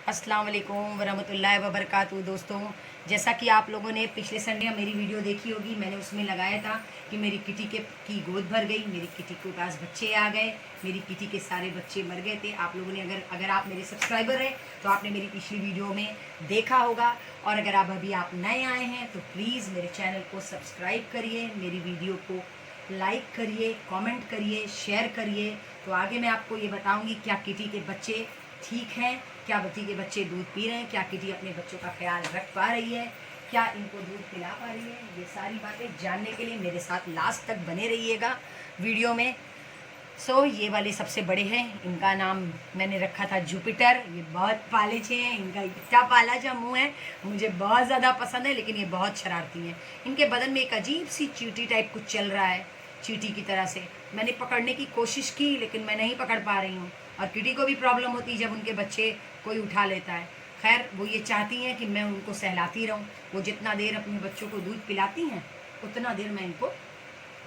अस्सलाम वालेकुम वरहमतुल्लाहि वबरकातुहू। दोस्तों, जैसा कि आप लोगों ने पिछले संडे मेरी वीडियो देखी होगी, मैंने उसमें लगाया था कि मेरी किटी की गोद भर गई, मेरी किटी के पास बच्चे आ गए, मेरी किटी के सारे बच्चे मर गए थे। आप लोगों ने अगर आप मेरे सब्सक्राइबर हैं तो आपने मेरी पिछली वीडियो में देखा होगा, और अगर आप अभी नए आए हैं तो प्लीज़ मेरे चैनल को सब्सक्राइब करिए, मेरी वीडियो को लाइक करिए, कमेंट करिए, शेयर करिए। तो आगे मैं आपको ये बताऊंगी क्या किटी के बच्चे ठीक हैं, क्या किटी के बच्चे दूध पी रहे हैं, क्या किटी अपने बच्चों का ख्याल रख पा रही है, क्या इनको दूध पिला पा रही है। ये सारी बातें जानने के लिए मेरे साथ लास्ट तक बने रहिएगा वीडियो में। ये वाले सबसे बड़े हैं, इनका नाम मैंने रखा था जुपिटर। ये बहुत पालेचे हैं, इनका इतना पाला जा मुँह है, मुझे बहुत ज़्यादा पसंद है, लेकिन ये बहुत शरारती हैं। इनके बदन में एक अजीब सी चींटी टाइप कुछ चल रहा है, चींटी की तरह से। मैंने पकड़ने की कोशिश की लेकिन मैं नहीं पकड़ पा रही हूँ, और किटी को भी प्रॉब्लम होती है जब उनके बच्चे कोई उठा लेता है। खैर, वो ये चाहती हैं कि मैं उनको सहलाती रहूँ। वो जितना देर अपने बच्चों को दूध पिलाती हैं उतना देर मैं इनको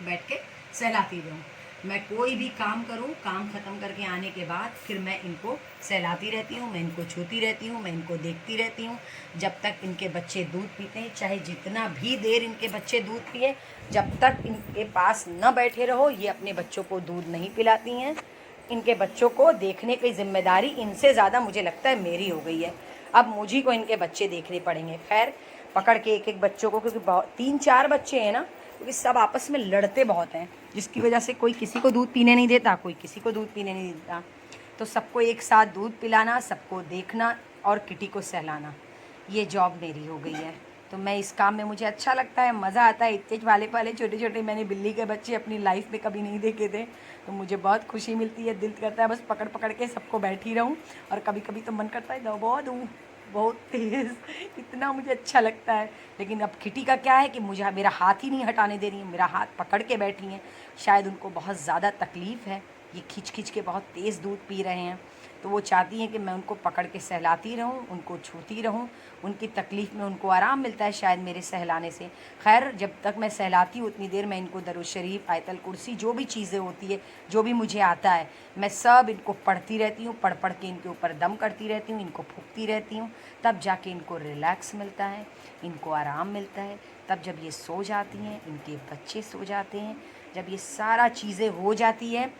बैठ के सहलाती रहूँ। मैं कोई भी काम करूँ, काम ख़त्म करके आने के बाद फिर मैं इनको सहलाती रहती हूँ, मैं इनको छूती रहती हूँ, मैं इनको देखती रहती हूँ जब तक इनके बच्चे दूध पीते हैं। चाहे जितना भी देर इनके बच्चे दूध पिए, जब तक इनके पास न बैठे रहो, ये अपने बच्चों को दूध नहीं पिलाती हैं। इनके बच्चों को देखने की जिम्मेदारी इनसे ज़्यादा मुझे लगता है मेरी हो गई है। अब मुझी को इनके बच्चे देखने पड़ेंगे। खैर, पकड़ के एक एक बच्चों को, क्योंकि बहुत 3-4 बच्चे हैं ना, क्योंकि सब आपस में लड़ते बहुत हैं, जिसकी वजह से कोई किसी को दूध पीने नहीं देता, कोई किसी को दूध पीने नहीं देता। तो सबको एक साथ दूध पिलाना, सबको देखना और किटी को सहलाना, ये जॉब मेरी हो गई है। तो मैं इस काम में, मुझे अच्छा लगता है, मज़ा आता है। इतने वाले वाले छोटे छोटे मैंने बिल्ली के बच्चे अपनी लाइफ में कभी नहीं देखे थे, तो मुझे बहुत खुशी मिलती है। दिल करता है बस पकड़ पकड़ के सबको बैठी रहूं, और कभी कभी तो मन करता है दबा दूँ बहुत तेज़, इतना मुझे अच्छा लगता है। लेकिन अब किटी का क्या है कि मुझे मेरा हाथ ही नहीं हटाने दे रही है, मेरा हाथ पकड़ के बैठी हैं। शायद उनको बहुत ज़्यादा तकलीफ़ है, ये खींच खींच के बहुत तेज़ दूध पी रहे हैं, तो वो चाहती हैं कि मैं उनको पकड़ के सहलाती रहूं, उनको छूती रहूं। उनकी तकलीफ़ में उनको आराम मिलता है शायद मेरे सहलाने से। खैर, जब तक मैं सहलाती हूँ उतनी देर मैं इनको दरूद शरीफ, आयतल कुर्सी, जो भी चीज़ें होती है, जो भी मुझे आता है, मैं सब इनको पढ़ती रहती हूँ। पढ़ पढ़ के इनके ऊपर दम करती रहती हूँ, इनको फूंकती रहती हूँ। तब जाके इनको रिलैक्स मिलता है, इनको आराम मिलता है। तब जब ये सो जाती हैं, इनके बच्चे सो जाते हैं, जब ये सारा चीज़ें हो जाती हैं,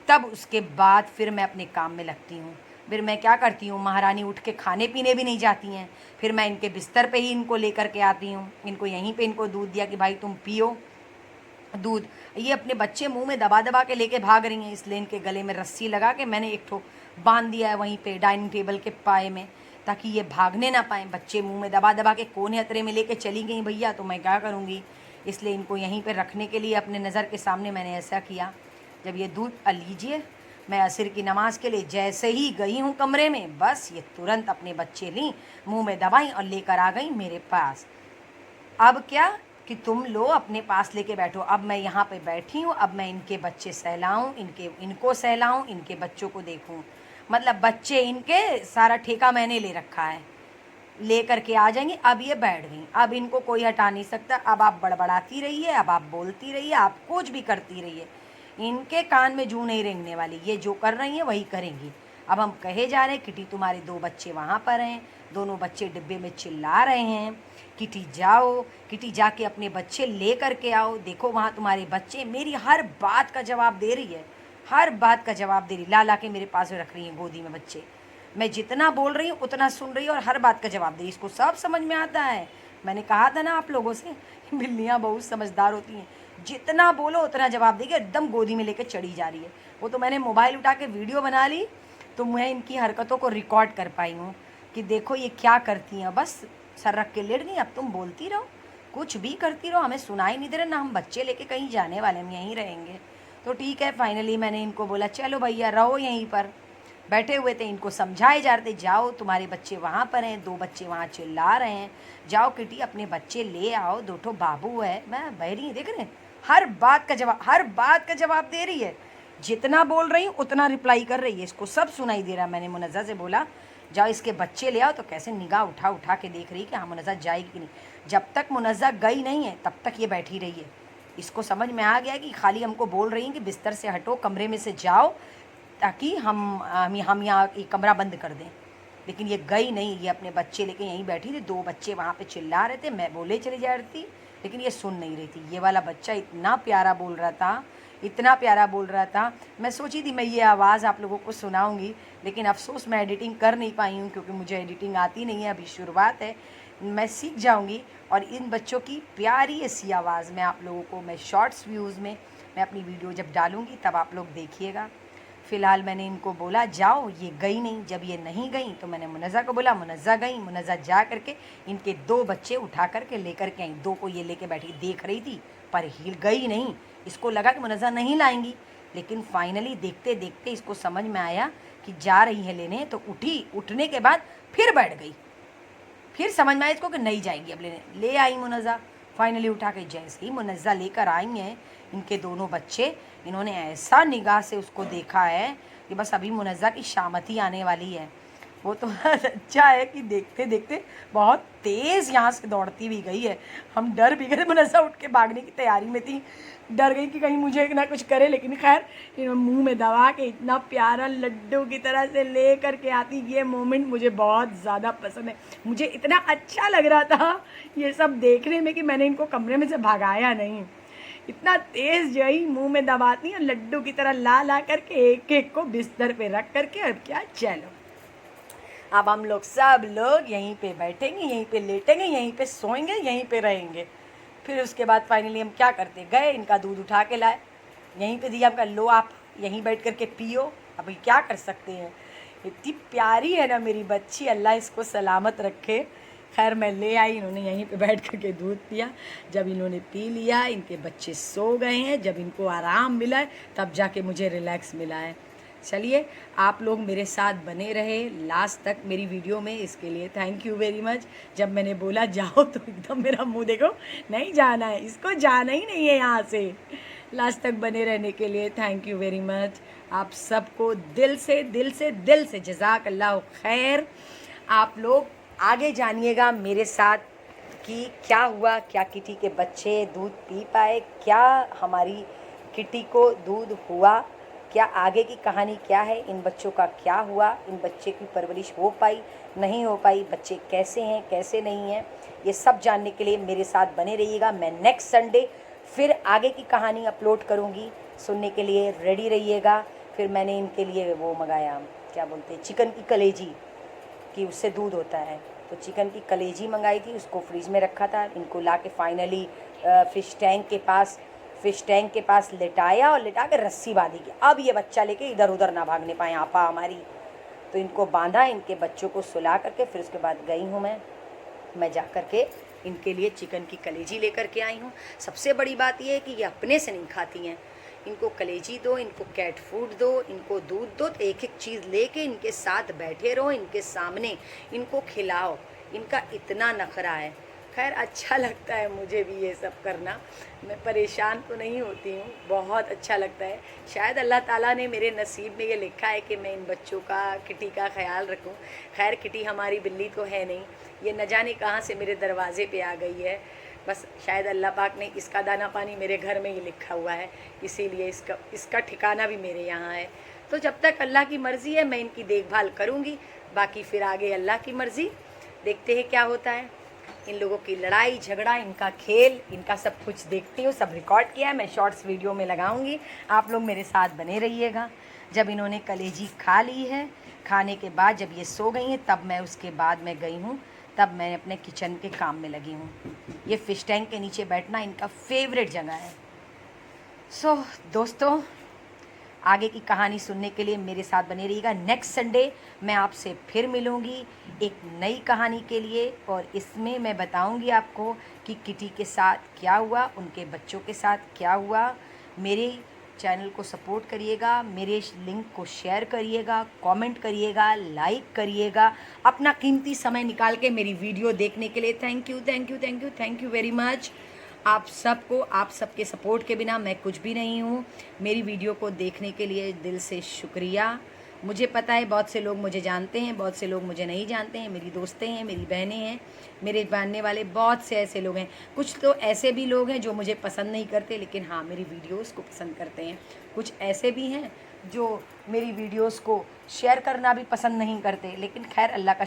तब उसके बाद फिर मैं अपने काम में लगती हूँ। फिर मैं क्या करती हूँ, महारानी उठ के खाने पीने भी नहीं जाती हैं। फिर मैं इनके बिस्तर पे ही इनको लेकर के आती हूँ, इनको यहीं पे इनको दूध दिया कि भाई तुम पियो दूध। ये अपने बच्चे मुंह में दबा दबा के लेके भाग रही हैं, इसलिए इनके गले में रस्सी लगा के मैंने एक ठो बांध दिया है वहीं पे डाइनिंग टेबल के पाए में, ताकि ये भागने ना पाएँ। बच्चे मुंह में दबा दबा के कोने अतरे में लेके चली गई भैया, तो मैं क्या करूँगी। इसलिए इनको यहीं पर रखने के लिए अपने नज़र के सामने मैंने ऐसा किया। जब ये दूध लीजिए, मैं असर की नमाज़ के लिए जैसे ही गई हूँ कमरे में, बस ये तुरंत अपने बच्चे लीं, मुंह में दबाई और लेकर आ गई मेरे पास। अब क्या कि तुम लो अपने पास लेके बैठो। अब मैं यहाँ पे बैठी हूँ, अब मैं इनके बच्चे सहलाऊँ, इनको सहलाऊँ, इनके बच्चों को देखूँ। मतलब बच्चे इनके सारा ठेका मैंने ले रखा है, ले करके आ जाएंगे। अब ये बैठ गई, अब इनको कोई हटा नहीं सकता। अब आप बड़बड़ाती रहिए, अब आप बोलती रहिए, आप कुछ भी करती रहिए, इनके कान में जूं नहीं रेंगने वाली। ये जो कर रही हैं वही करेंगी। अब हम कहे जा रहे हैं किटी तुम्हारे 2 बच्चे वहाँ पर हैं, दोनों बच्चे डिब्बे में चिल्ला रहे हैं, किटी जाओ, किटी जाके अपने बच्चे ले करके आओ, देखो वहाँ तुम्हारे बच्चे। मेरी हर बात का जवाब दे रही है, हर बात का जवाब दे रही, ला ला के मेरे पास रख रही हैं गोदी में बच्चे। मैं जितना बोल रही हूँ उतना सुन रही है और हर बात का जवाब दे रही है। इसको सब समझ में आता है। मैंने कहा था ना आप लोगों से, बिल्लियाँ बहुत समझदार होती हैं, जितना बोलो उतना जवाब देगी, एकदम गोदी में लेकर चढ़ी जा रही है। वो तो मैंने मोबाइल उठा के वीडियो बना ली, तो मैं इनकी हरकतों को रिकॉर्ड कर पाई हूँ कि देखो ये क्या करती हैं। बस सर रख के लेट गई, अब तुम बोलती रहो, कुछ भी करती रहो, हमें सुनाई नहीं दे रहा ना, हम बच्चे लेके कहीं जाने वाले, हम यहीं रहेंगे। तो ठीक है, फाइनली मैंने इनको बोला चलो भैया रहो यहीं पर। बैठे हुए थे, इनको समझाए जा रहे थे, जाओ तुम्हारे बच्चे वहाँ पर हैं, 2 बच्चे वहाँ चिल्ला रहे हैं, जाओ किटी अपने बच्चे ले आओ, 2 ठो बाबू है। मैं बहरी देख रहे हैं, हर बात का जवाब, हर बात का जवाब दे रही है। जितना बोल रही हूँ उतना रिप्लाई कर रही है, इसको सब सुनाई दे रहा है। मैंने मुनज़्ज़ा से बोला जाओ इसके बच्चे ले आओ, तो कैसे निगाह उठा उठा के देख रही है कि हाँ मुनज़्ज़ा जाएगी कि नहीं। जब तक मुनज़्ज़ा गई नहीं है तब तक ये बैठी रही है। इसको समझ में आ गया कि खाली हमको बोल रही हैं कि बिस्तर से हटो, कमरे में से जाओ, ताकि हम यहाँ ये कमरा बंद कर दें। लेकिन ये गई नहीं, ये अपने बच्चे लेके यहीं बैठी थी। 2 बच्चे वहाँ पे चिल्ला रहे थे, मैं बोले चली जा रही थी, लेकिन ये सुन नहीं रही थी। ये वाला बच्चा इतना प्यारा बोल रहा था, इतना प्यारा बोल रहा था। मैं सोची थी मैं ये आवाज़ आप लोगों को सुनाऊंगी, लेकिन अफसोस मैं एडिटिंग कर नहीं पाई हूँ, क्योंकि मुझे एडिटिंग आती नहीं है, अभी शुरुआत है, मैं सीख जाऊंगी। और इन बच्चों की प्यारी ऐसी आवाज़ में आप लोगों को मैं शॉर्ट्स व्यूज़ में मैं अपनी वीडियो जब डालूंगी तब आप लोग देखिएगा। फ़िलहाल मैंने इनको बोला जाओ, ये गई नहीं। जब ये नहीं गई तो मैंने मुनज़्ज़ा को बोला, मुनज़्ज़ा गई। मुनज़्ज़ा जा करके इनके 2 बच्चे उठा करके लेकर के आई। 2 को ये लेके बैठी देख रही थी, पर हिल गई नहीं। इसको लगा कि मुनज़्ज़ा नहीं लाएंगी, लेकिन फाइनली देखते देखते इसको समझ में आया कि जा रही है लेने, तो उठी। उठने के बाद फिर बैठ गई। फिर समझ में आया इसको कि नहीं जाएगी अब लेने। ले आई मुनज़्ज़ा, फाइनली उठा के। जैसे ही मुनज़्ज़ा लेकर आई हैं इनके दोनों बच्चे, इन्होंने ऐसा निगाह से उसको देखा है कि बस अभी मुनज़्ज़ा की शामती आने वाली है। वो तो अच्छा है कि देखते देखते बहुत तेज़ यहाँ से दौड़ती भी गई है। हम डर भी गए, मुनज़्ज़ा उठ के भागने की तैयारी में थी, डर गई कि कहीं मुझे ना कुछ करे, लेकिन खैर मुंह में दबा के इतना प्यारा लड्डू की तरह से ले कर के आती। ये मोमेंट मुझे बहुत ज़्यादा पसंद है। मुझे इतना अच्छा लग रहा था ये सब देखने में कि मैंने इनको कमरे में से भगाया नहीं। इतना तेज़ जो ही मुंह में दबाती और लड्डू की तरह ला ला करके एक एक को बिस्तर पे रख करके, अब क्या चलो अब हम लोग सब लोग यहीं पे बैठेंगे, यहीं पे लेटेंगे, यहीं पे सोएंगे, यहीं पे रहेंगे। फिर उसके बाद फाइनली हम क्या करते, गए इनका दूध उठा के लाए, यहीं पे दिया, हमका लो आप यहीं बैठ करके पियो। अभी क्या कर सकते हैं, इतनी प्यारी है ना मेरी बच्ची, अल्लाह इसको सलामत रखे। खैर मैं ले आई, इन्होंने यहीं पे बैठ करके दूध पिया। जब इन्होंने पी लिया, इनके बच्चे सो गए हैं, जब इनको आराम मिला है तब जाके मुझे रिलैक्स मिला है। चलिए आप लोग मेरे साथ बने रहे लास्ट तक मेरी वीडियो में, इसके लिए थैंक यू वेरी मच। जब मैंने बोला जाओ तो एकदम मेरा मुंह देखो, नहीं जाना है, इसको जाना ही नहीं है यहाँ से। लास्ट तक बने रहने के लिए थैंक यू वेरी मच। आप सबको दिल से दिल से दिल से जज़ाक अल्लाह खैर। आप लोग आगे जानिएगा मेरे साथ कि क्या हुआ, क्या किटी के बच्चे दूध पी पाए, क्या हमारी किटी को दूध हुआ, क्या आगे की कहानी क्या है, इन बच्चों का क्या हुआ, इन बच्चे की परवरिश हो पाई नहीं हो पाई, बच्चे कैसे हैं कैसे नहीं हैं, ये सब जानने के लिए मेरे साथ बने रहिएगा। मैं नेक्स्ट संडे फिर आगे की कहानी अपलोड करूँगी, सुनने के लिए रेडी रहिएगा। फिर मैंने इनके लिए वो मंगाया, क्या बोलते हैं, चिकन की कलेजी, कि उससे दूध होता है, तो चिकन की कलेजी मंगाई थी, उसको फ्रिज में रखा था। इनको ला के फाइनली फ़िश टैंक के पास लिटाया और लिटा के रस्सी बांधी की अब ये बच्चा लेके इधर उधर ना भागने पाए आपा हमारी। तो इनको बांधा, इनके बच्चों को सुला करके फिर उसके बाद गई हूँ मैं जा कर के इनके लिए चिकन की कलेजी लेकर के आई हूँ। सबसे बड़ी बात ये है कि ये अपने से नहीं खाती हैं, इनको कलेजी दो, इनको कैट फूड दो, इनको दूध दो, तो एक एक चीज़ लेके इनके साथ बैठे रहो, इनके सामने इनको खिलाओ। इनका इतना नखरा है। खैर अच्छा लगता है मुझे भी ये सब करना, मैं परेशान तो नहीं होती हूँ, बहुत अच्छा लगता है। शायद अल्लाह ताला ने मेरे नसीब में ये लिखा है कि मैं इन बच्चों का, किटी का ख्याल रखूँ। खैर किटी हमारी बिल्ली तो है नहीं, ये न जाने कहाँ से मेरे दरवाजे पे आ गई है। बस शायद अल्लाह पाक ने इसका दाना पानी मेरे घर में ही लिखा हुआ है, इसीलिए इसका ठिकाना भी मेरे यहाँ है। तो जब तक अल्लाह की मर्ज़ी है मैं इनकी देखभाल करूँगी, बाकी फिर आगे अल्लाह की मर्ज़ी, देखते हैं क्या होता है। इन लोगों की लड़ाई झगड़ा, इनका खेल, इनका सब कुछ देखती हूँ, सब रिकॉर्ड किया है, मैं शॉर्ट्स वीडियो में लगाऊंगी, आप लोग मेरे साथ बने रहिएगा। जब इन्होंने कलेजी खा ली है, खाने के बाद जब ये सो गई हैं, तब मैं उसके बाद मैं गई हूँ, तब मैं अपने किचन के काम में लगी हूँ। ये फ़िश टैंक के नीचे बैठना इनका फेवरेट जगह है। सो दोस्तों, आगे की कहानी सुनने के लिए मेरे साथ बने रहिएगा। नेक्स्ट संडे मैं आपसे फिर मिलूँगी एक नई कहानी के लिए, और इसमें मैं बताऊँगी आपको कि किटी के साथ क्या हुआ, उनके बच्चों के साथ क्या हुआ। मेरे चैनल को सपोर्ट करिएगा, मेरे लिंक को शेयर करिएगा, कमेंट करिएगा, लाइक करिएगा, अपना कीमती समय निकाल के मेरी वीडियो देखने के लिए thank you thank you thank you thank you very much. आप सबको, आप सबके सपोर्ट के बिना मैं कुछ भी नहीं हूँ। मेरी वीडियो को देखने के लिए दिल से शुक्रिया। मुझे पता है बहुत से लोग मुझे जानते हैं, बहुत से लोग मुझे नहीं जानते हैं, मेरी दोस्तें हैं, मेरी बहनें हैं, मेरे जानने वाले बहुत से ऐसे लोग हैं। कुछ तो ऐसे भी लोग हैं जो मुझे पसंद नहीं करते, लेकिन हाँ मेरी वीडियोस को पसंद करते हैं। कुछ ऐसे भी हैं जो मेरी वीडियोस को शेयर करना भी पसंद नहीं करते, लेकिन खैर अल्लाह का